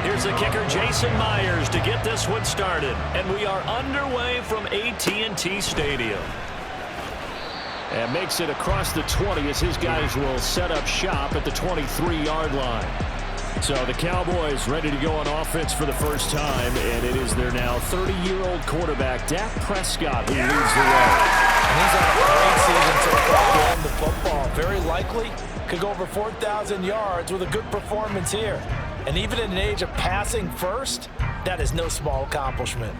Here's the kicker, Jason Myers, to get this one started. And we are underway from AT&T Stadium. And makes it across the 20 as his guys will set up shop at the 23-yard line. So the Cowboys ready to go on offense for the first time, and it is their now 30-year-old quarterback, Dak Prescott, who leads the way. And he's had a great season so far throwing the football. Very likely could go over 4,000 yards with a good performance here. And even in an age of passing first, that is no small accomplishment.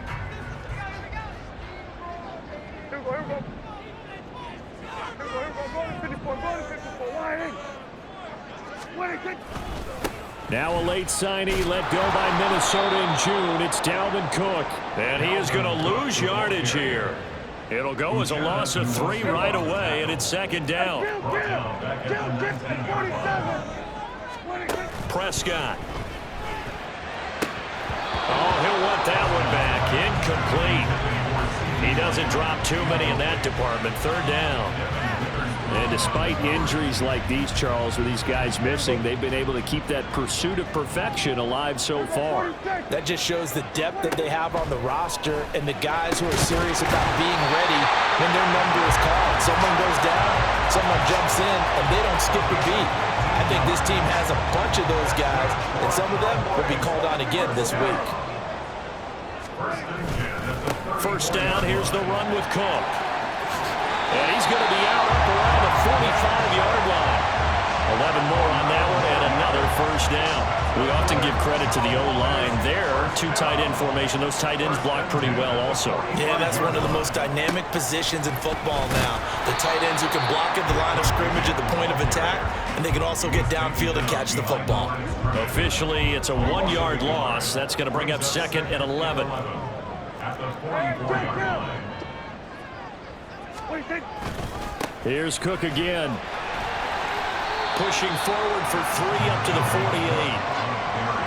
Now a late signing let go by Minnesota in June. It's Dalvin Cook. And he is going to lose yardage here. It'll go as a loss of 3 right away, and it's second down. Prescott. Oh, he'll want that one back. Incomplete. He doesn't drop too many in that department. Third down. And despite injuries like these, Charles, with these guys missing, they've been able to keep that pursuit of perfection alive so far. That just shows the depth that they have on the roster and the guys who are serious about being ready when their number is called. Someone goes down, someone jumps in, and they don't skip a beat. I think this team has a bunch of those guys, and some of them will be called on again this week. First down, here's the run with Cook. And he's going to be out up around the 45-yard line. 11 more on that one and another first down. We often give credit to the O-line there. 2 tight end formation. Those tight ends block pretty well also. Yeah, that's one of the most dynamic positions in football now. The tight ends who can block at the line of scrimmage at the point of attack, and they can also get downfield and catch the football. Officially, it's a 1-yard loss. That's going to bring up second and 11. Here's Cook again. Pushing forward for 3 up to the 48.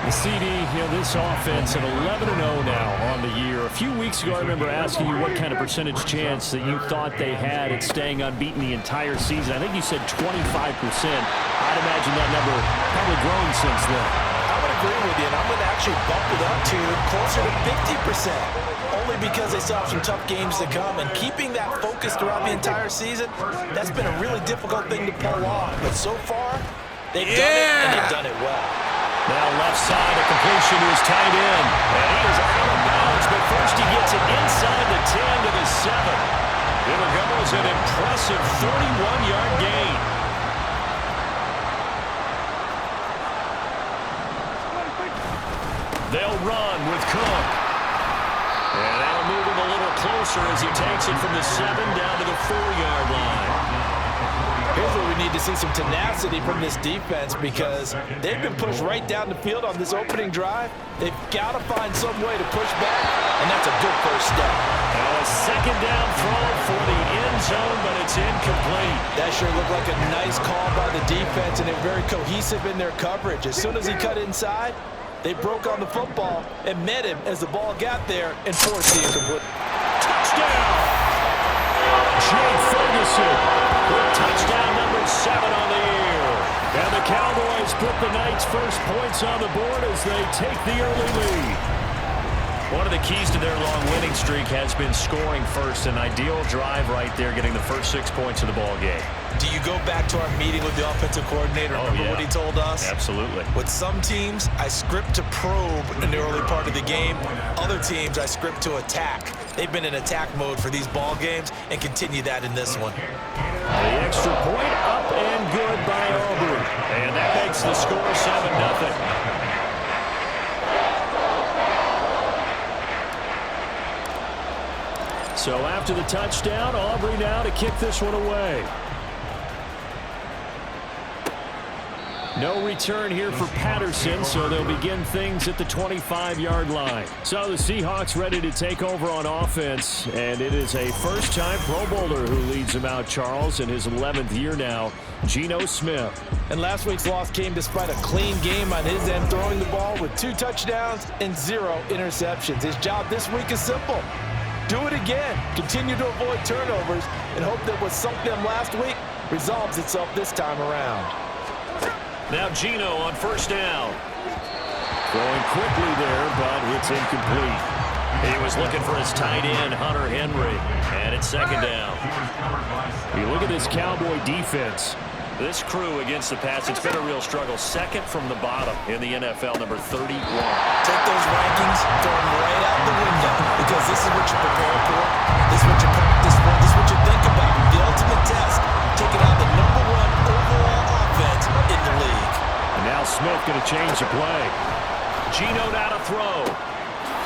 The CD, this offense at 11-0 now on the year. A few weeks ago, I remember asking you what kind of percentage chance that you thought they had at staying unbeaten the entire season. I think you said 25%. I'd imagine that number probably grown since then. I would agree with you, and I'm going to actually bump it up to closer to 50%. Only because they still have some tough games to come, and keeping that focus throughout the entire season, that's been a really difficult thing to pull off. But so far, they've done it, and they've done it well. Now left side, a completion to his tight end. And he is out of bounds, but first he gets it inside the 10 to the 7. It'll go as an impressive 31-yard gain. They'll run with Cook. And that'll move him a little closer as he takes it from the 7 down to the 4-yard line. Here's where we need to see some tenacity from this defense because they've been pushed right down the field on this opening drive. They've got to find some way to push back, and that's a good first step. Now a second down throw for the end zone, but it's incomplete. That sure looked like a nice call by the defense, and they're very cohesive in their coverage. As soon as he cut inside, they broke on the football and met him as the ball got there and forced the incomplete. Touchdown! Jake Ferguson with touchdown number 7 on the year. And the Cowboys put the Knights' first points on the board as they take the early lead. One of the keys to their long winning streak has been scoring first. An ideal drive right there, getting the first 6 points of the ball game. Do you go back to our meeting with the offensive coordinator? Remember what he told us? Absolutely. With some teams, I script to probe in the early part of the game. Other teams, I script to attack. They've been in attack mode for these ball games and continue that in this one. The extra point up and good by Aubrey. And that makes the score 7-0. So after the touchdown, Aubrey now to kick this one away. No return here for Patterson, so they'll begin things at the 25-yard line. So the Seahawks ready to take over on offense, and it is a first-time Pro Bowler who leads them out, Charles, in his 11th year now, Geno Smith. And last week's loss came despite a clean game on his end, throwing the ball with 2 touchdowns and 0 interceptions. His job this week is simple. Do it again. Continue to avoid turnovers and hope that what sunk them last week resolves itself this time around. Now Geno on first down. Throwing quickly there, but it's incomplete. He was looking for his tight end, Hunter Henry, and it's second down. You look at this Cowboy defense. This crew against the pass, it's been a real struggle. Second from the bottom in the NFL, number 31. Take those rankings, throw them right out the window, because this is what you prepare for. This is what you practice for. This is what you think about. The ultimate test, taking out the number 1 overall offense in the league. And now Smith going to change the play. Geno now to throw.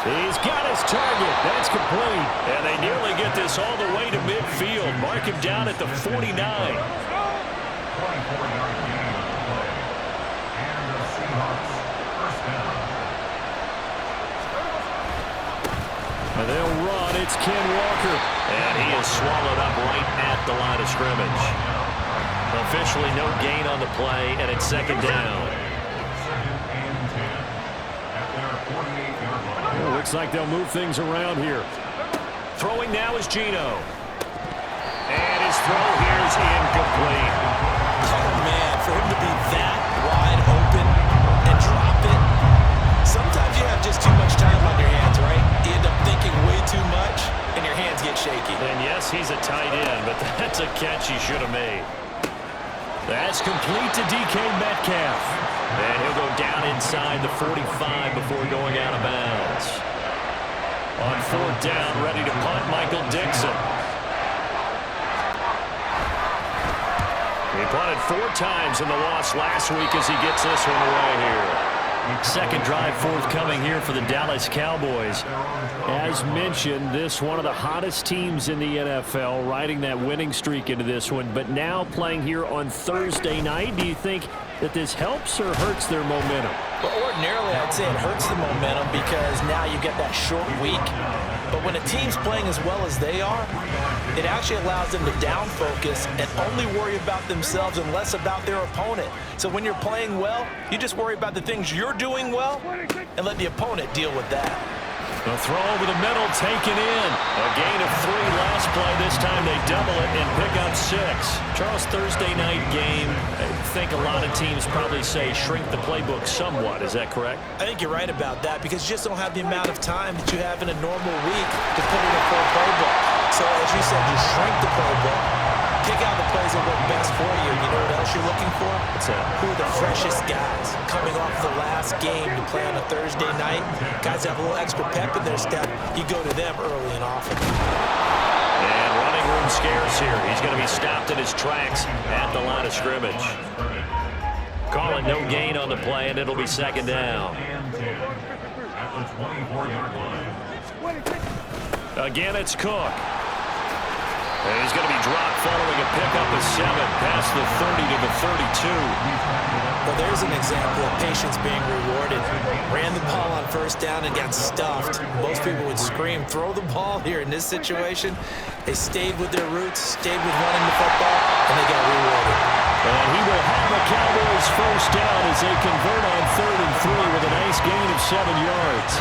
He's got his target. That's complete. And they nearly get this all the way to midfield. Mark him down at the 49. 24-yard gain on the play. And the Seahawks first down. And they'll run. It's Ken Walker. And he is swallowed up right at the line of scrimmage. Officially no gain on the play, and it's second down. Second and 10 at their 48-yard line. Well, looks like they'll move things around here. Throwing now is Geno. And his throw here is incomplete. Oh, man, for him to be that wide open and drop it. Sometimes you have just too much time on your hands, right? You end up thinking way too much, and your hands get shaky. And yes, he's a tight end, but that's a catch he should have made. That's complete to DK Metcalf. And he'll go down inside the 45 before going out of bounds. On fourth down, ready to punt, Michael Dixon. He punted 4 times in the loss last week as he gets this one away here. Second drive forthcoming here for the Dallas Cowboys. As mentioned, this one of the hottest teams in the NFL, riding that winning streak into this one, but now playing here on Thursday night. Do you think that this helps or hurts their momentum? But ordinarily, I'd say it hurts the momentum because now you get that short week. But when a team's playing as well as they are, it actually allows them to down focus and only worry about themselves and less about their opponent. So when you're playing well, you just worry about the things you're doing well and let the opponent deal with that. The throw over the middle, taken in. A gain of 3 last play. This time they double it and pick up 6. Charles, Thursday night game, I think a lot of teams probably say shrink the playbook somewhat. Is that correct? I think you're right about that because you just don't have the amount of time that you have in a normal week to put in a full playbook. So as you said, you shrink the playbook, pick out the plays that work best for you. You know what else you're looking for? What's that? Who are the freshest guys coming off the last game to play on a Thursday night? Guys have a little extra pep in their step. You go to them early and often. And running room scarce here. He's going to be stopped in his tracks at the line of scrimmage. Call it no gain on the play, and it'll be second down. At the 24-yard line. Again, it's Cook. And he's going to be dropped following a pickup of 7 past the 30 to the 32. Well, there's an example of patience being rewarded. Ran the ball on first down and got stuffed. Most people would scream, throw the ball here. In this situation, they stayed with their roots, stayed with running the football, and they got rewarded. And he will have the Cowboys first down as they convert on 3rd and 3 with a nice gain of 7 yards.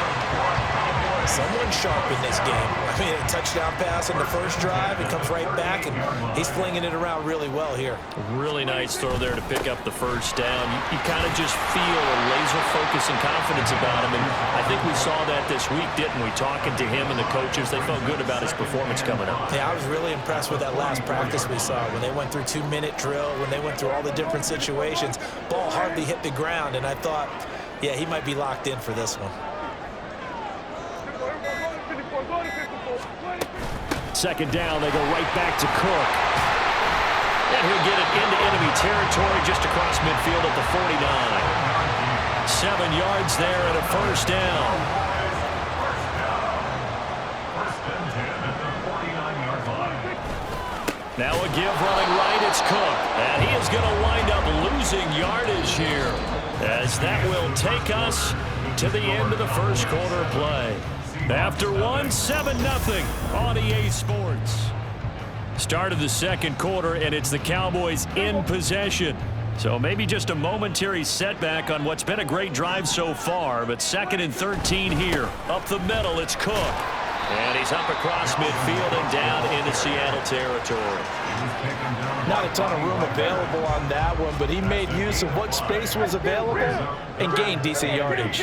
Someone sharp in this game. I mean, a touchdown pass on the first drive. It comes right back, and he's flinging it around really well here. Really nice throw there to pick up the first down. You kind of just feel a laser focus and confidence about him, and I think we saw that this week, didn't we? Talking to him and the coaches, they felt good about his performance coming up. Yeah, I was really impressed with that last practice we saw when they went through 2-minute drill, when they went through all the different situations. Ball hardly hit the ground, and I thought, yeah, he might be locked in for this one. Second down, they go right back to Cook. And he'll get it into enemy territory just across midfield at the 49. 7 yards there and a first down. First and 10 at the 49-yard line. Now a give running right, it's Cook. And he is going to wind up losing yardage here, as that will take us to the end of the first quarter of play. After 7-0 on EA Sports. Start of the second quarter, and it's the Cowboys in possession. So maybe just a momentary setback on what's been a great drive so far, but 2nd and 13 here. Up the middle, it's Cook. And he's up across midfield and down into Seattle territory. Not a ton of room available on that one, but he made use of what space was available and gained decent yardage.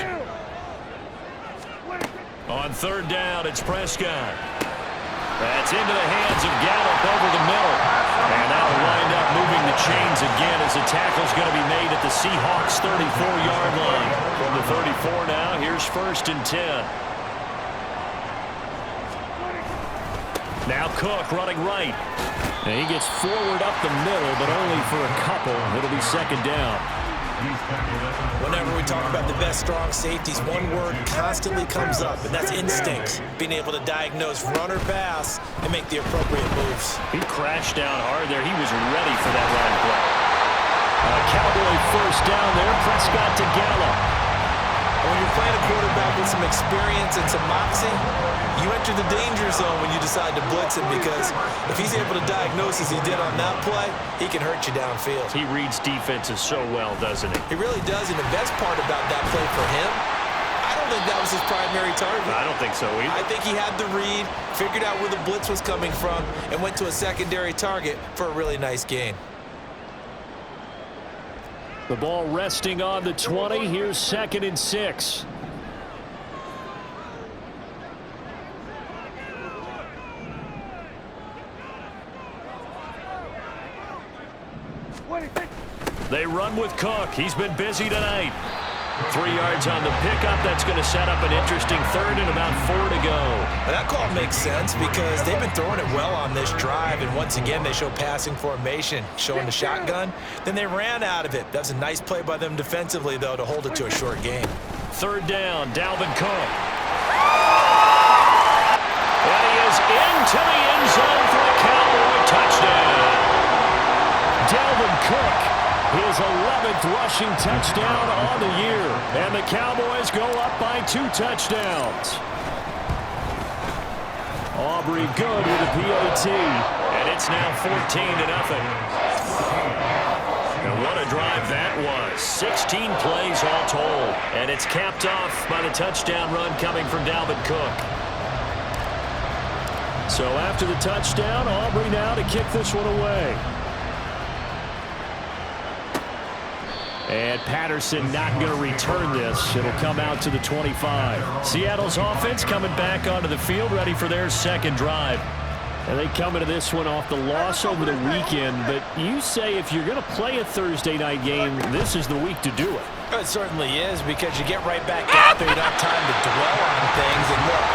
On third down, it's Prescott. That's into the hands of Gallup over the middle. And that'll wind up moving the chains again as the tackle's going to be made at the Seahawks 34-yard line. From the 34 now, here's 1st and 10. Now Cook running right. And he gets forward up the middle, but only for a couple. It'll be 2nd down. Whenever we talk about the best strong safeties, one word constantly comes up, and that's instinct. Being able to diagnose run or pass and make the appropriate moves. He crashed down hard there. He was ready for that running play. Cowboy 1st down there. Prescott to Gallup. When you're playing a quarterback with some experience and some moxie, you enter the danger zone when you decide to blitz him, because if he's able to diagnose as he did on that play, he can hurt you downfield. He reads defenses so well, doesn't he? He really does, and the best part about that play for him, I don't think that was his primary target. I don't think so either. I think he had the read, figured out where the blitz was coming from, and went to a secondary target for a really nice gain. The ball resting on the 20. Here's 2nd and 6. They run with Cook. He's been busy tonight. 3 yards on the pickup. That's going to set up an interesting 3rd and about 4 to go. Well, that call makes sense because they've been throwing it well on this drive, and once again they show passing formation, showing the shotgun. Then they ran out of it. That was a nice play by them defensively, though, to hold it to a short game. 3rd down, Dalvin Cook. And he is into the end zone for a Cowboy touchdown. Dalvin Cook, his 11th rushing touchdown on the year. And the Cowboys go up by 2 touchdowns. Aubrey good with a PAT. And it's now 14-0. And what a drive that was. 16 plays all told. And it's capped off by the touchdown run coming from Dalvin Cook. So after the touchdown, Aubrey now to kick this one away. And Patterson not going to return this. It'll come out to the 25. Seattle's offense coming back onto the field, ready for their 2nd drive. And they come into this one off the loss over the weekend. But you say if you're going to play a Thursday night game, this is the week to do it. It certainly is, because you get right back out there. You don't have time to dwell on things. And look,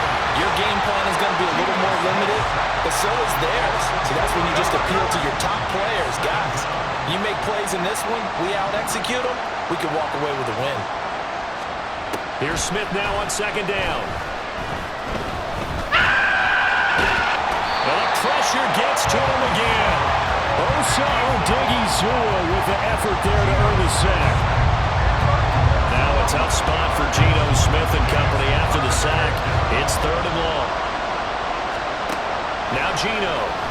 your game plan is going to be a little more limited, but so is theirs. So that's when you just appeal to your top players. Guys, you make plays in this one, we out-execute them, we can walk away with a win. Here's Smith now on 2nd down. The pressure gets to him again. Osa Odighizuwa with the effort there to earn the sack. Now a tough spot for Geno Smith and company after the sack. It's 3rd and long. Now Geno.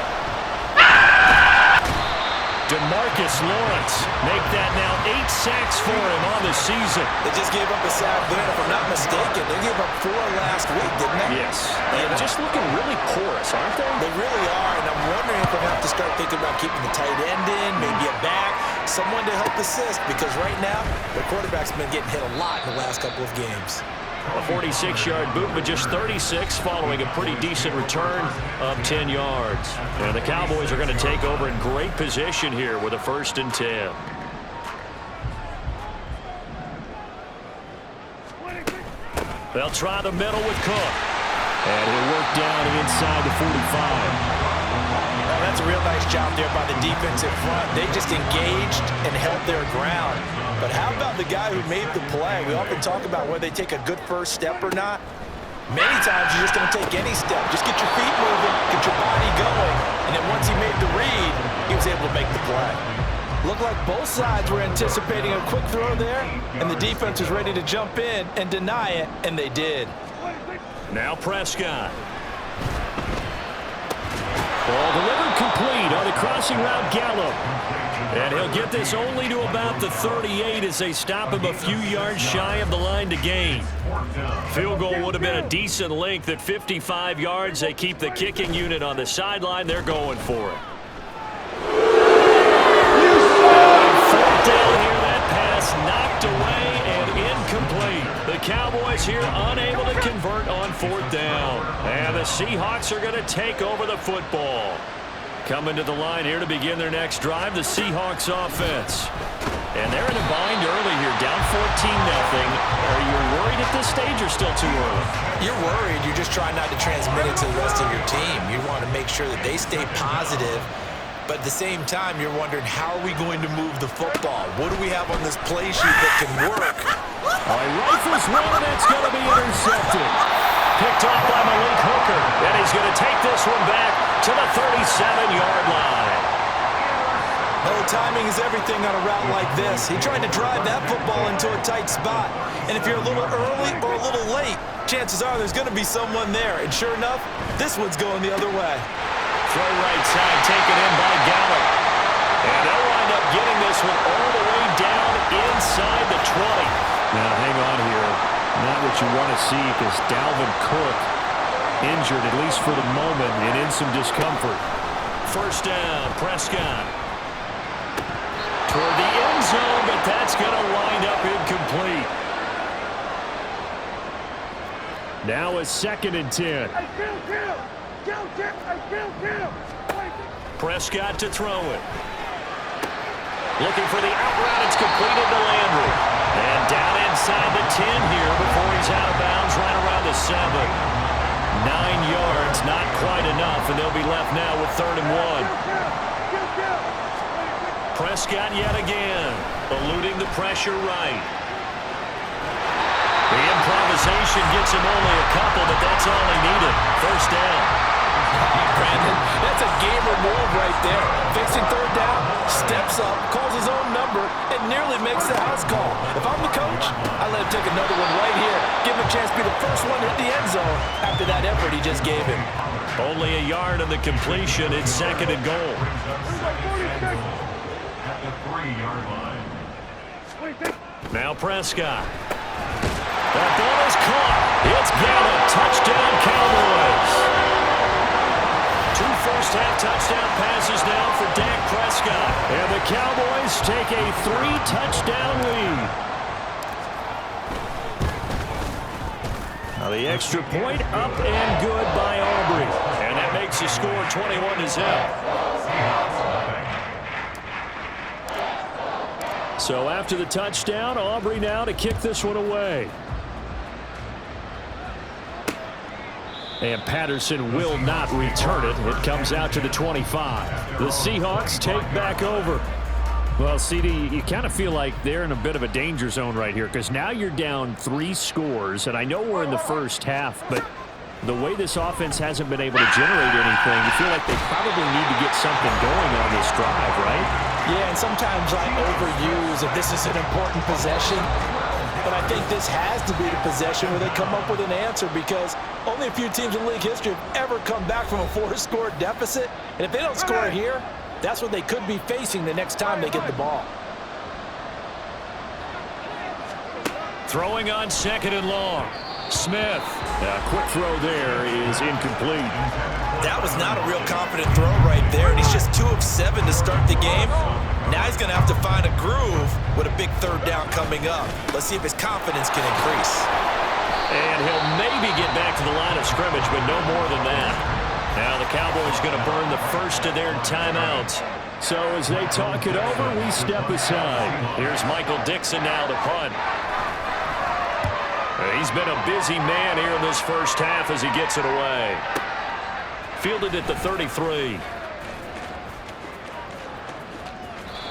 DeMarcus Lawrence make that now 8 sacks for him on the season. They just gave up a sack there, if I'm not mistaken. They gave up 4 last week, didn't they? Yes. And just looking really porous, aren't they? They really are, and I'm wondering if they'll have to start thinking about keeping the tight end in, maybe a back, someone to help assist, because right now, their quarterback's been getting hit a lot in the last couple of games. A 46-yard boot, but just 36 following a pretty decent return of 10 yards. And the Cowboys are going to take over in great position here with a 1st and 10. They'll try the middle with Cook. And he'll work down and inside the 45. Now, that's a real nice job there by the defensive front. They just engaged and held their ground. But how about the guy who made the play? We often talk about whether they take a good first step or not. Many times you just don't take any step. Just get your feet moving, get your body going, and then once he made the read, he was able to make the play. Looked like both sides were anticipating a quick throw there, and the defense was ready to jump in and deny it, and they did. Now Prescott. Ball delivered complete on the crossing route, Gallup. And he'll get this only to about the 38 as they stop him a few yards shy of the line to gain. Field goal would have been a decent length at 55 yards. They keep the kicking unit on the sideline. They're going for it. Cowboys here unable to convert on 4th down. And the Seahawks are going to take over the football. Coming to the line here to begin their next drive, the Seahawks offense. And they're in a bind early here, down 14-0. Are you worried at this stage or still too early? You're worried. You're just trying not to transmit it to the rest of your team. You want to make sure that they stay positive. But at the same time, you're wondering, how are we going to move the football? What do we have on this play sheet that can work? Rifles one, and it's going to be intercepted. Picked off by Malik Hooker. And he's going to take this one back to the 37-yard line. Oh, timing is everything on a route like this. He tried to drive that football into a tight spot. And if you're a little early or a little late, chances are there's going to be someone there. And sure enough, this one's going the other way. Throw right side, taken in by Gallup. And they'll wind up getting this one all the way down inside the 20. Now, hang on here. Not what you want to see, because Dalvin Cook injured, at least for the moment, and in some discomfort. First down, Prescott. Toward the end zone, but that's going to wind up incomplete. Now a 2nd and 10. Prescott to throw it. Looking for the out route. It's completed to Landry. And down inside the 10 here before he's out of bounds, right around the 7. 9 yards, not quite enough, and they'll be left now with 3rd and 1. Prescott yet again, eluding the pressure right. The improvisation gets him only a couple, but that's all he needed. First down. Brandon, that's a gamer move right there. Fixing 3rd down, steps up, calls his own number, and nearly makes the house call. If I'm the coach, I let him take another one right here. Give him a chance to be the first one to hit the end zone after that effort he just gave him. Only a yard on the completion. It's 2nd and goal. At the 3-yard line. Now Prescott. That ball is caught. It's Gallup. Touchdown, Cowboys. 2 first-half touchdown passes now for Dak Prescott. And the Cowboys take a 3-touchdown lead. Now the extra point up and good by Aubrey. And that makes the score 21-0. So after the touchdown, Aubrey now to kick this one away. And Patterson will not return it. It comes out to the 25. The Seahawks take back over. Well, CD, you kind of feel like they're in a bit of a danger zone right here, because now you're down 3 scores, and I know we're in the first half, but the way this offense hasn't been able to generate anything, you feel like they probably need to get something going on this drive, right? Yeah, and sometimes I overuse if this is an important possession. But I think this has to be the possession where they come up with an answer, because only a few teams in league history have ever come back from a 4-score deficit. And if they don't score here, that's what they could be facing the next time they get the ball. Throwing on 2nd and long. Smith. A quick throw there is incomplete. That was not a real confident throw right there, and he's just 2 of 7 to start the game. Now he's going to have to find a groove with a big 3rd down coming up. Let's see if his confidence can increase. And he'll maybe get back to the line of scrimmage, but no more than that. Now the Cowboys going to burn the first of their timeouts. So as they talk it over, we step aside. Here's Michael Dixon now to punt. He's been a busy man here in this first half as he gets it away. Fielded at the 33.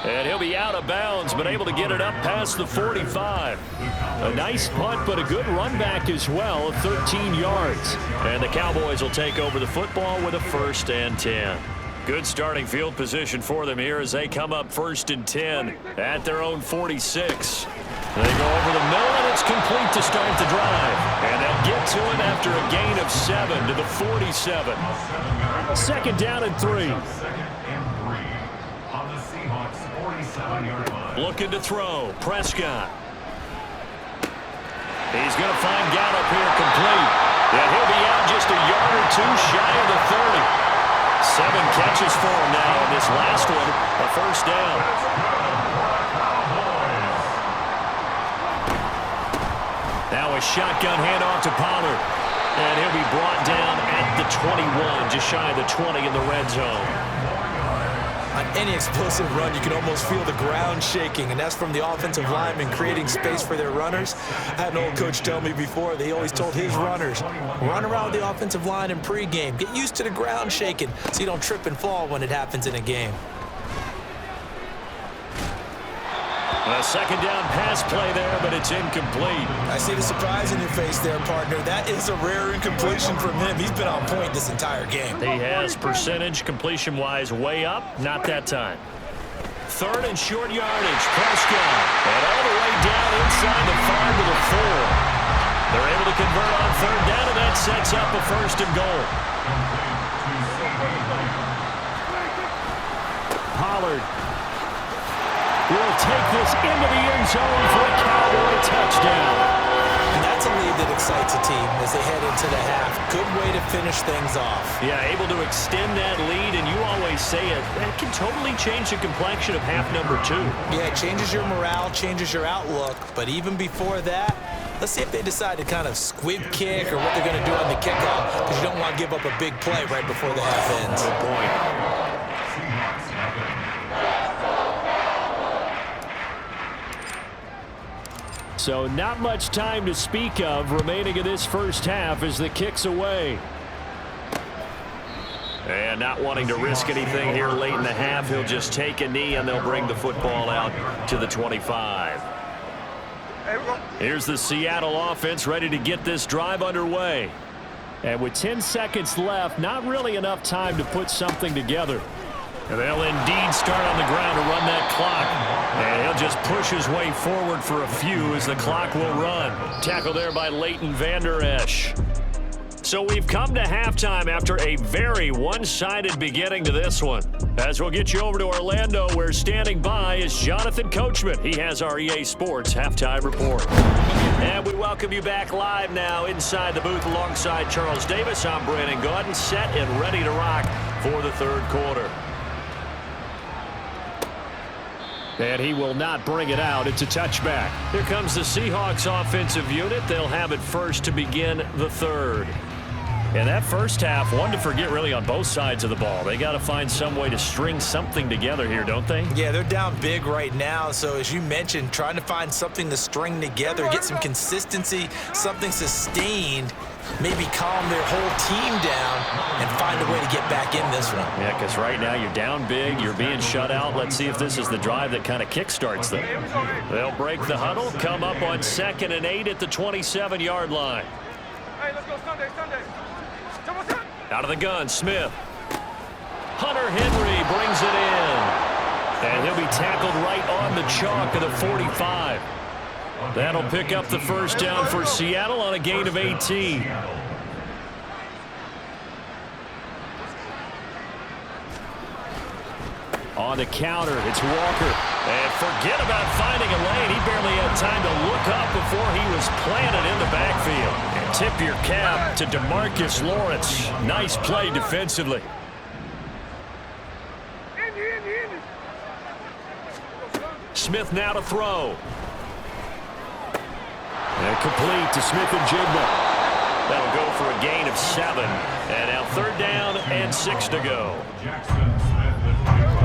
And he'll be out of bounds, but able to get it up past the 45. A nice punt, but a good run back as well of 13 yards. And the Cowboys will take over the football with a 1st and 10. Good starting field position for them here as they come up 1st and 10 at their own 46. They go over the middle, and it's complete to start the drive. And they'll get to it after a gain of 7 to the 47. 2nd down and 3. Looking to throw. Prescott. He's going to find Gallup here complete. And he'll be out just a yard or 2 shy of the 30. 7 catches for him now, and this last one, a 1st down. Now a shotgun handoff to Pollard. And he'll be brought down at the 21, just shy of the 20 in the red zone. On any explosive run, you can almost feel the ground shaking, and that's from the offensive linemen creating space for their runners. I had an old coach tell me before, they always told his runners, run around the offensive line in pregame. Get used to the ground shaking so you don't trip and fall when it happens in a game. A second down pass play there, but it's incomplete. I see the surprise in your face there, partner. That is a rare incompletion from him. He's been on point this entire game. He has percentage completion-wise way up, not that time. Third and short yardage, Prescott. And all the way down inside the 5 to the 4. They're able to convert on third down, and that sets up a first and goal. Pollard will take this into the end zone for a Cowboy touchdown. And that's a lead that excites a team as they head into the half. Good way to finish things off. Yeah, able to extend that lead, and you always say it, that can totally change the complexion of half number 2. Yeah, it changes your morale, changes your outlook. But even before that, let's see if they decide to kind of squib kick or what they're going to do on the kickoff, because you don't want to give up a big play right before the half ends. Good point. So not much time to speak of remaining in this first half as the kick's away. And not wanting to risk anything here late in the half, he'll just take a knee and they'll bring the football out to the 25. Here's the Seattle offense ready to get this drive underway. And with 10 seconds left, not really enough time to put something together. And they'll indeed start on the ground to run that clock. And he'll just push his way forward for a few as the clock will run. Tackle there by Leighton Vander Esch. So we've come to halftime after a very one-sided beginning to this one. As we'll get you over to Orlando, where standing by is Jonathan Coachman. He has our EA Sports Halftime Report. And we welcome you back live now inside the booth alongside Charles Davis. I'm Brandon Gaudin, set and ready to rock for the third quarter. And he will not bring it out. It's a touchback. Here comes the Seahawks offensive unit. They'll have it first to begin the third. And that first half, one to forget really on both sides of the ball. They got to find some way to string something together here, don't they? Yeah, they're down big right now. So as you mentioned, trying to find something to string together, get some consistency, something sustained, maybe calm their whole team down and find a way to get back in this one. Yeah, because right now you're down big, you're being shut out. Let's see if this is the drive that kind of kickstarts them. They'll break the huddle, come up on 2nd and 8 at the 27-yard line. Hey, let's go Sunday. Out of the gun, Smith. Hunter Henry brings it in. And he'll be tackled right on the chalk of the 45. That'll pick up the first down for Seattle on a gain of 18. On the counter, it's Walker. And forget about finding a lane. He barely had time to look up before he was planted in the backfield. And tip your cap to DeMarcus Lawrence. Nice play defensively. Smith now to throw. And complete to Smith and Jigba. That'll go for a gain of 7. And now 3rd down and 6 to go.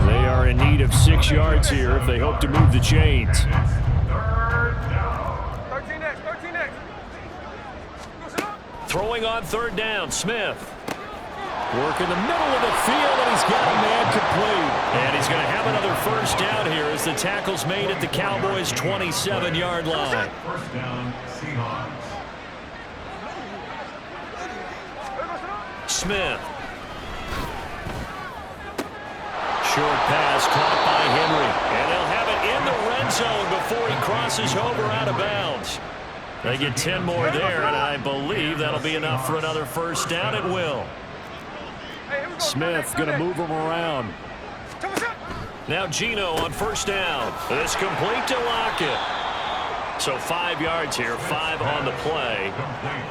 They are in need of 6 yards here if they hope to move the chains. 13X. Throwing on 3rd down, Smith. Work in the middle of the field, and he's got a man complete. And he's going to have another first down here as the tackle's made at the Cowboys' 27-yard line. First down, Seahawks. Smith. Short pass caught by Henry. And they'll have it in the red zone before he crosses over out of bounds. They get 10 more there, and I believe that'll be enough for another first down. It will. Smith going to move him around. Now Gino on first down. It's complete to Lockett. So 5 yards here, 5 on the play.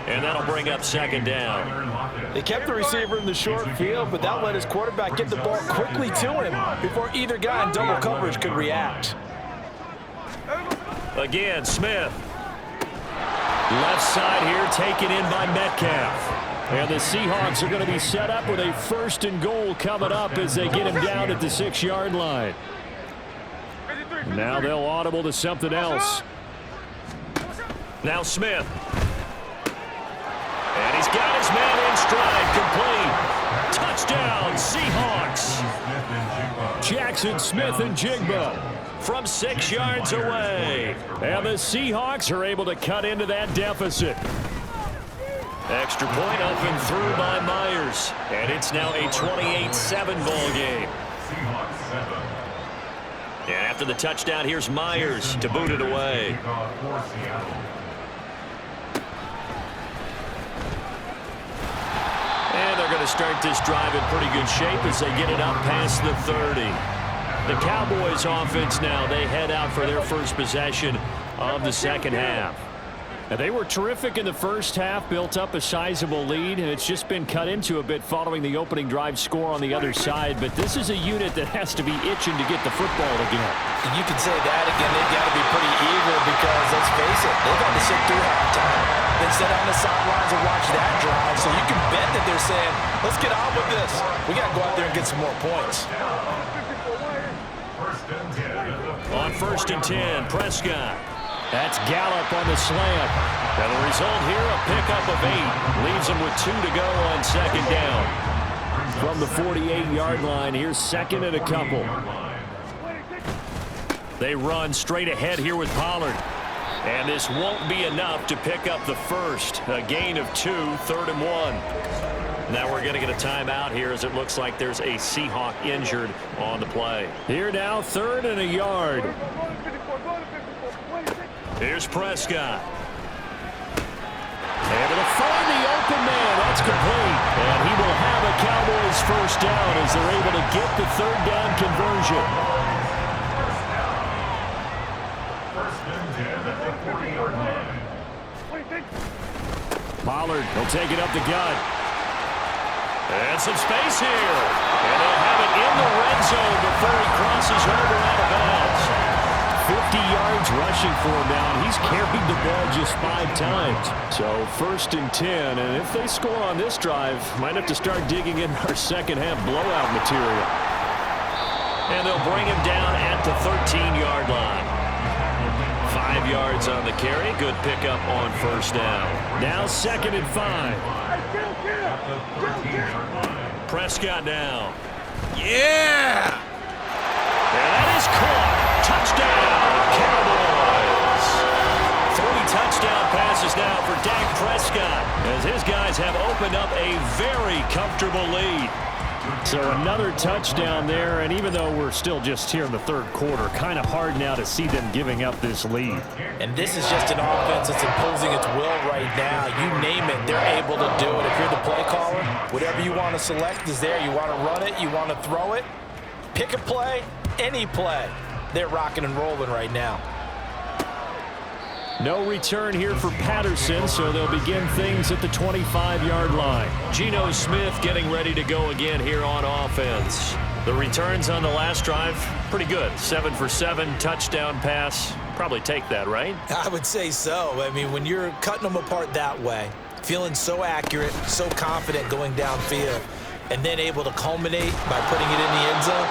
And that'll bring up 2nd down. They kept the receiver in the short field, but that let his quarterback get the ball quickly to him before either guy in double coverage could react. Again, Smith. Left side here taken in by Metcalf. And the Seahawks are going to be set up with a 1st and goal coming up as they get him down at the 6-yard line. Now they'll audible to something else. Now Smith. And he's got his man in stride, complete. Touchdown, Seahawks. Jackson Smith-Njigba from 6 yards away. And the Seahawks are able to cut into that deficit. Extra point up and through by Myers. And it's now a 28-7 ball game. And after the touchdown, here's Myers to boot it away. And they're going to start this drive in pretty good shape as they get it up past the 30. The Cowboys offense now, they head out for their first possession of the second half. Now, they were terrific in the first half, built up a sizable lead, and it's just been cut into a bit following the opening drive score on the other side. But this is a unit that has to be itching to get the football again. You can say that again. They've got to be pretty eager because, let's face it, they've had to sit through halftime. Then sit on the sidelines and watch that drive. So you can bet that they're saying, let's get on with this. We got to go out there and get some more points. On 1st and 10, Prescott. That's Gallup on the slant. And the result here, a pickup of 8. Leaves him with 2 to go on 2nd down. From the 48-yard line, here's 2nd and a couple. They run straight ahead here with Pollard. And this won't be enough to pick up the first. A gain of 2, 3rd and 1. Now we're going to get a timeout here as it looks like there's a Seahawk injured on the play. Here now, 3rd and a yard. Here's Prescott. Able to find the open man. That's complete. And he will have a Cowboys first down as they're able to get the 3rd down conversion. Pollard will take it up the gut. And some space here. And they'll have it in the red zone before he crosses over out of bounds. 50 yards rushing for him now, and he's carried the ball just 5 times. So 1st and 10, and if they score on this drive, might have to start digging in our second half blowout material. And they'll bring him down at the 13-yard line. 5 yards on the carry. Good pickup on 1st down. Now 2nd and 5. Prescott now. Yeah! And that is caught. Touchdown, Cowboys. 3 touchdown passes now for Dak Prescott as his guys have opened up a very comfortable lead. So another touchdown there, and even though we're still just here in the 3rd quarter, kind of hard now to see them giving up this lead. And this is just an offense that's imposing its will right now. You name it, they're able to do it. If you're the play caller, whatever you want to select is there. You want to run it, you want to throw it, pick a play, any play. They're rocking and rolling right now. No return here for Patterson, so they'll begin things at the 25-yard line. Geno Smith getting ready to go again here on offense. The returns on the last drive, pretty good. 7 for 7, touchdown pass. Probably take that, right? I would say so. I mean, when you're cutting them apart that way, feeling so accurate, so confident going downfield, and then able to culminate by putting it in the end zone,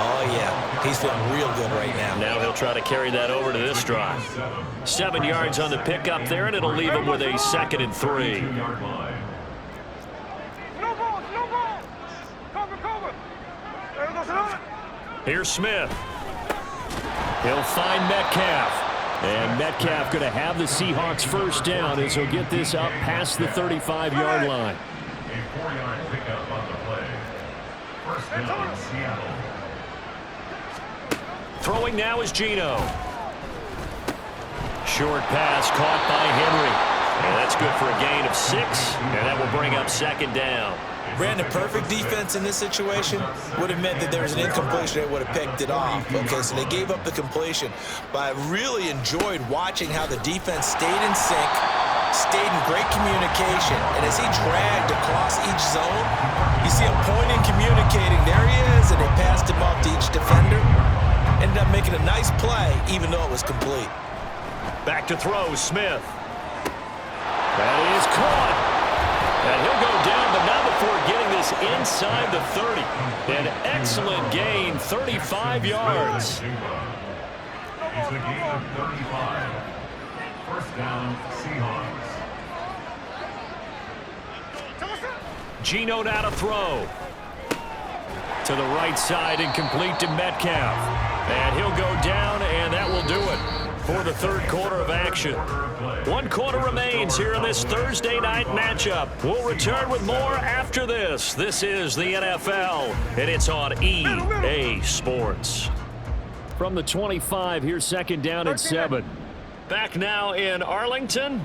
oh, yeah, he's feeling real good right now. Now he'll try to carry that over to this drive. 7 yards on the pickup there, and it'll leave him with a 2nd and 3. No ball. Cover. Here's Smith. He'll find Metcalf. And Metcalf going to have the Seahawks first down as he'll get this up past the 35-yard line. A 4-yard pickup on the play. First down, Seattle. Throwing now is Geno. Short pass caught by Henry. And that's good for a gain of 6. And that will bring up 2nd down. Brandon, perfect defense in this situation would have meant that there was an incompletion that would have picked it off. Okay, so they gave up the completion. But I really enjoyed watching how the defense stayed in sync, stayed in great communication. And as he dragged across each zone, you see him pointing, communicating. There he is, and they passed him off to each defender. Ended up making a nice play, even though it was complete. Back to throw, Smith. That is caught. And he'll go down, but not before getting this inside the 30. An excellent gain, 35 yards. It's a gain of 35. First down, Seahawks. Geno now to throw. To the right side and complete to Metcalf. And he'll go down, and that will do it for the third quarter of action. 1 quarter remains here in this Thursday night matchup. We'll return with more after this. This is the NFL, and it's on EA Sports. From the 25, here's second down and 7. Back now in Arlington.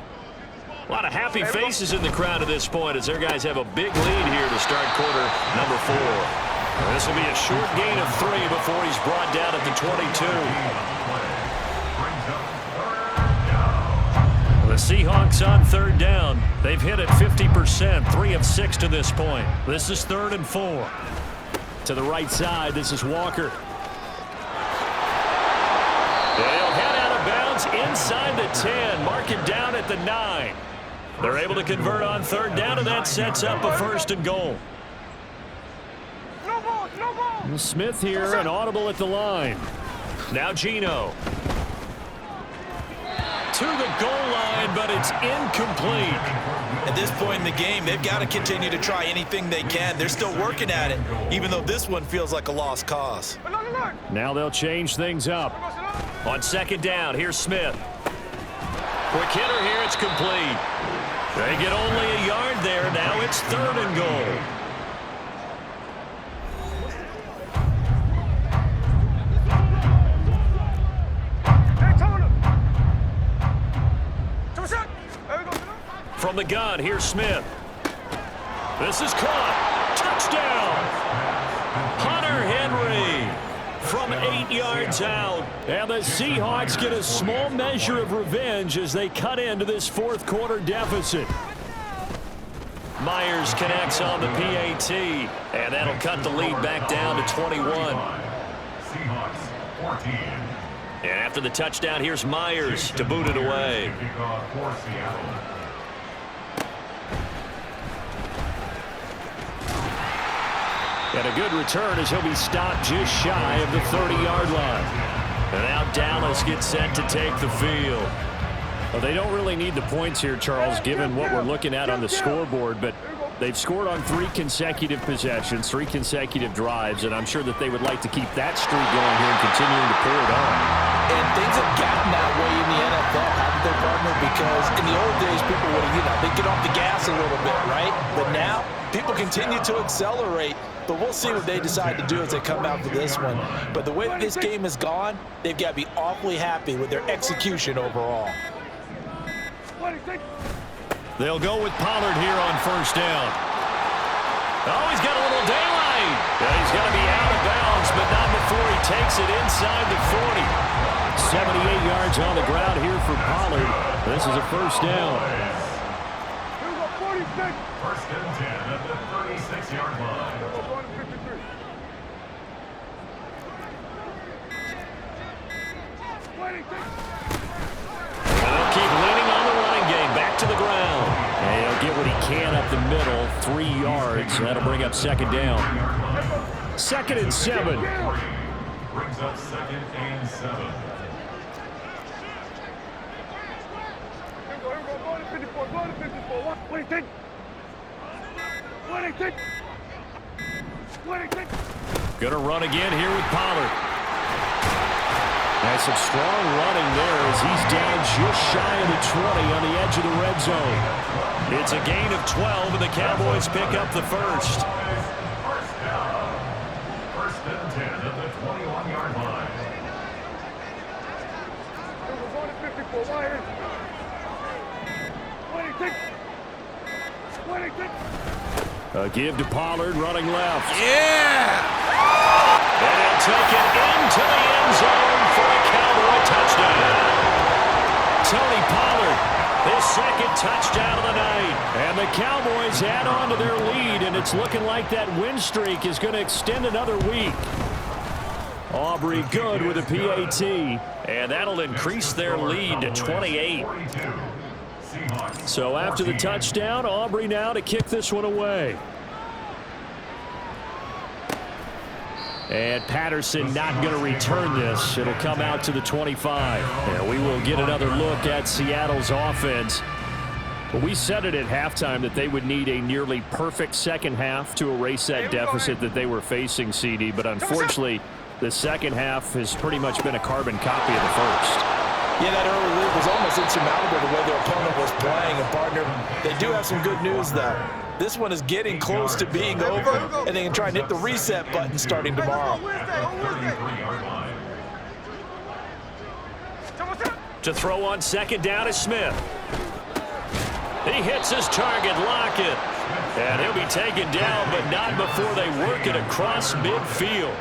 A lot of happy faces in the crowd at this point as their guys have a big lead here to start quarter number 4. This will be a short gain of 3 before he's brought down at the 22. The Seahawks on third down. They've hit it 50%, 3 of 6 to this point. This is 3rd and 4. To the right side, this is Walker. They'll head out of bounds inside the 10, mark it down at the 9. They're able to convert on third down, and that sets up a 1st and goal. No ball, no ball. Smith here, an audible at the line. Now Geno. To the goal line, but it's incomplete. At this point in the game, they've got to continue to try anything they can. They're still working at it, even though this one feels like a lost cause. Now they'll change things up. On second down, here's Smith. Quick hitter here, it's complete. They get only a yard there. Now it's 3rd and goal. From the gun, here's Smith. This is caught. Touchdown. Hunter Henry from 8 yards out. And the Seahawks get a small measure of revenge as they cut into this 4th quarter deficit. Myers connects on the PAT, and that'll cut the lead back down to 21. Seahawks 14. And after the touchdown, here's Myers to boot it away. Kickoff for Seattle. And a good return as he'll be stopped just shy of the 30-yard line. And now Dallas gets set to take the field. Well, they don't really need the points here, Charles, given what we're looking at on the scoreboard, but they've scored on 3 consecutive possessions, 3 consecutive drives, and I'm sure that they would like to keep that streak going here and continuing to pour it on. And things have gotten that way in the NFL, haven't they, partner? Because in the old days, people would, they'd get off the gas a little bit, right? But now, people continue to accelerate. But we'll see what they decide to do as they come out for this one. But the way that this game has gone, they've got to be awfully happy with their execution overall. They'll go with Pollard here on 1st down. Oh, he's got a little daylight. Yeah, he's got to be out of bounds, but not before he takes it inside the 40. 78 yards on the ground here for Pollard. This is a 1st down. 1st and 10 at the 36-yard line. They'll keep leaning on the running game. Back to the ground. And he'll get what he can up the middle. 3 yards. That'll bring up 2nd down. 2nd and 7. Brings up 2nd and 7. Gonna run again here with Pollard. That's some strong running there as he's down just shy of the 20 on the edge of the red zone. It's a gain of 12, and the Cowboys pick up the 1st. 1st down. 1st and 10 at the 21-yard line. A give to Pollard, running left. Yeah! And he'll take it into the end zone for a Cowboy touchdown. Tony Pollard, his 2nd touchdown of the night. And the Cowboys add on to their lead, and it's looking like that win streak is going to extend another week. Aubrey good with a PAT, and that'll increase their lead to 28. 42. So after the touchdown, Aubrey now to kick this one away. And Patterson not going to return this. It'll come out to the 25. And we will get another look at Seattle's offense. But we said it at halftime that they would need a nearly perfect second half to erase that deficit that they were facing, CD. But unfortunately, the second half has pretty much been a carbon copy of the first. Yeah, that early lead was almost insurmountable the way their opponent was playing. And, partner, they do have some good news, though. This one is getting close to being over, and they can try and hit the reset button starting tomorrow. To throw on second down is Smith. He hits his target, Lockett. And he'll be taken down, but not before they work it across midfield.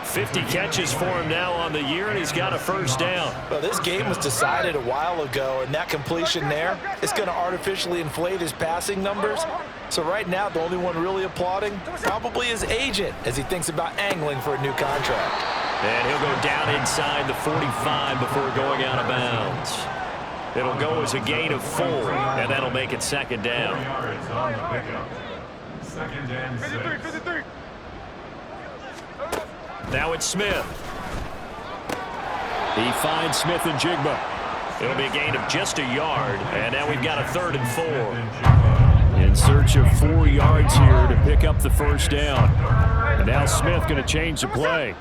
50 catches for him now on the year, and he's got a first down. Well, this game was decided a while ago, and that completion there is going to artificially inflate his passing numbers. So right now, the only one really applauding probably his agent as he thinks about angling for a new contract. And he'll go down inside the 45 before going out of bounds. It'll go as a gain of 4, and that'll make it second down. Second and 6. Now it's Smith. He finds Smith and Jigba. It'll be a gain of just a yard, and now we've got a 3rd and 4. In search of 4 yards here to pick up the first down. And now Smith going to change the play.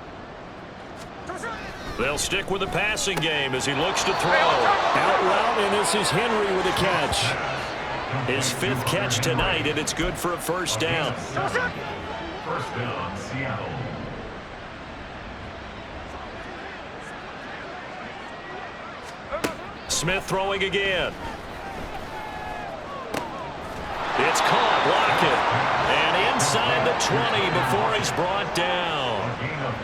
They'll stick with the passing game as he looks to throw. Out route, and this is Henry with a catch. His 5th catch tonight, and it's good for a first down. First down, Seattle. Smith throwing again. It's caught, Lockett. And inside the 20 before he's brought down.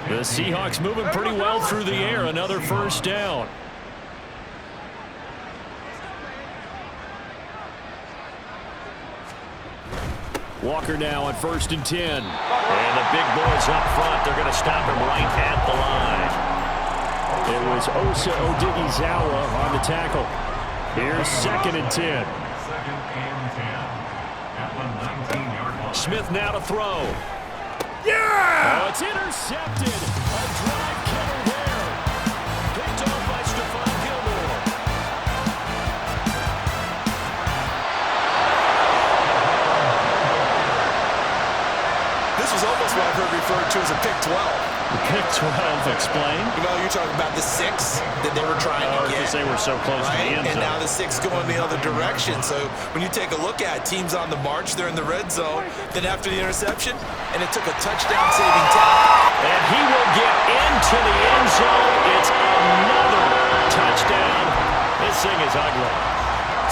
The Seahawks moving pretty well through the air. Another first down. Walker now on 1st and 10. And the big boys up front. They're going to stop him right at the line. It was Osa Odighizuwa on the tackle. Here's 2nd and 10. 2nd and 10. At the 19-yard line. Smith now to throw. Yeah! Oh, it's intercepted. A drive killer there. Picked off by Stephon Gilmore. This was almost what I've heard referred to as a pick 12. Pick 12, explain. You know, you're talking about the 6 that they were trying to get. Because they were so close to the end zone. And now the 6 going the other direction. So when you take a look at teams on the march, they're in the red zone. Then after the interception, and it took a touchdown-saving tackle. And he will get into the end zone. It's another touchdown. This thing is ugly.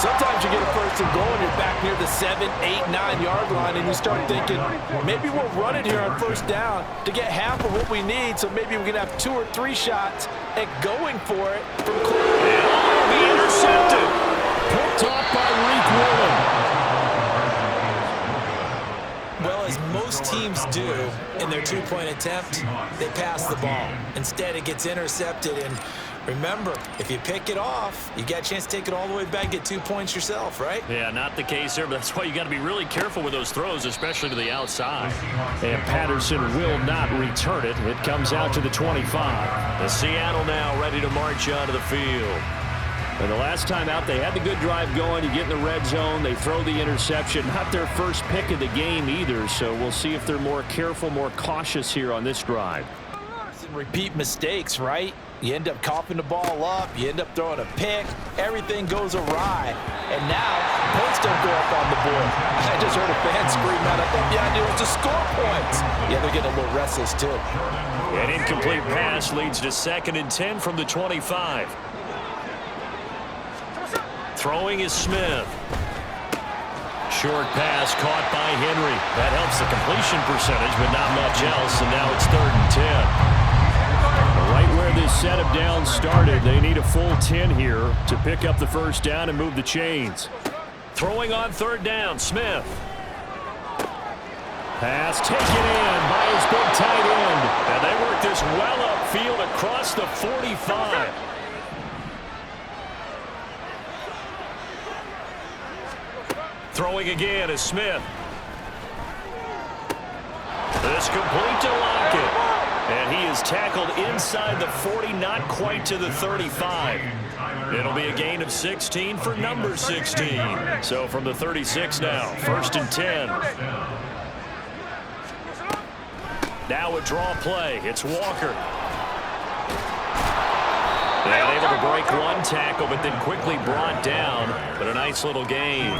Sometimes you get a 1st and goal and you're back near the 7, 8, 9-yard line, and you start thinking, maybe we'll run it here on 1st down to get half of what we need, so maybe we can have 2 or 3 shots at going for it from clear. And be intercepted. Picked off by Reek Woolen. Well, as most teams do in their 2-point attempt, they pass the ball. Instead, it gets intercepted, and remember, if you pick it off, you got a chance to take it all the way back, get 2 points yourself, right? Yeah, not the case there, but that's why you got to be really careful with those throws, especially to the outside. And Patterson will not return it. It comes out to the 25. The Seattle now ready to march onto the field. And the last time out, they had the good drive going. You get in the red zone, they throw the interception. Not their first pick of the game either, so we'll see if they're more careful, more cautious here on this drive. Repeat mistakes, right? You end up coughing the ball up. You end up throwing a pick. Everything goes awry. And now, points don't go up on the board. I just heard a fan scream out. I thought the idea was to score points. Yeah, they're getting a little restless, too. An incomplete pass leads to 2nd and 10 from the 25. Throwing is Smith. Short pass caught by Henry. That helps the completion percentage, but not much else. And now it's 3rd and 10. Right where this set of downs started, they need a full 10 here to pick up the first down and move the chains. Throwing on 3rd down, Smith. Pass taken in by his big tight end. And they work this well upfield across the 45. Throwing again is Smith. This complete to Lockett. And he is tackled inside the 40, not quite to the 35. It'll be a gain of 16 for number 16. So from the 36 now, 1st and 10. Now a draw play. It's Walker. And able to break one tackle, but then quickly brought down. But a nice little gain.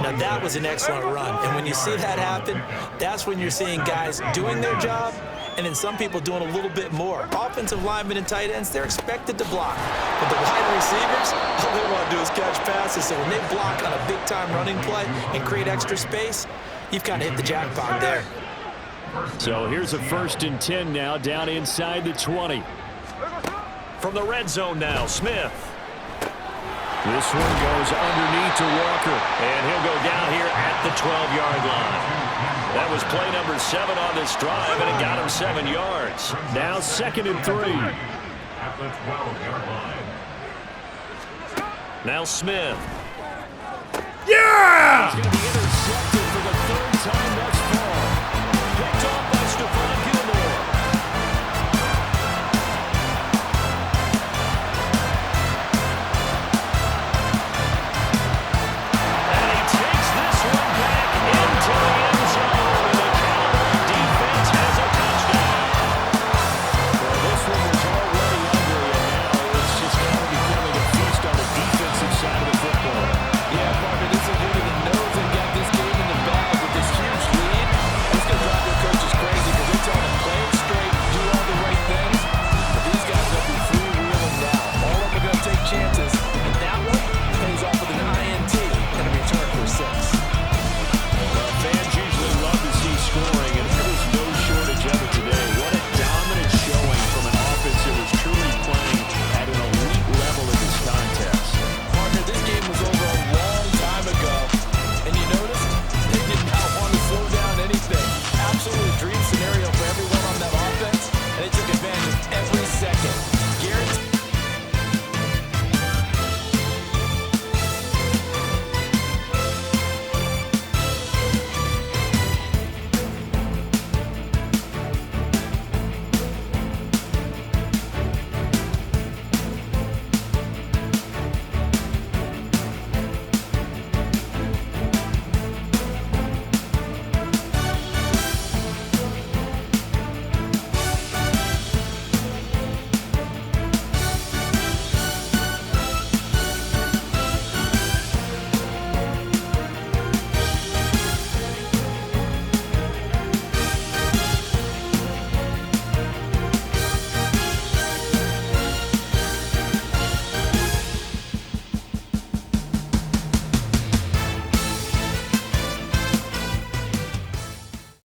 Now that was an excellent run. And when you see that happen, that's when you're seeing guys doing their job and then some people doing a little bit more. Offensive linemen and tight ends, they're expected to block. But the wide receivers, all they want to do is catch passes. So when they block on a big-time running play and create extra space, you've kind of hit the jackpot there. So here's a 1st and 10 now, down inside the 20. From the red zone now, Smith. This one goes underneath to Walker, and he'll go down here at the 12-yard line. That was play number 7 on this drive, and it got him 7 yards. Now 2nd and 3. At the 12-yard line. Now Smith. Yeah! He's going to be intercepted for the 3rd time thus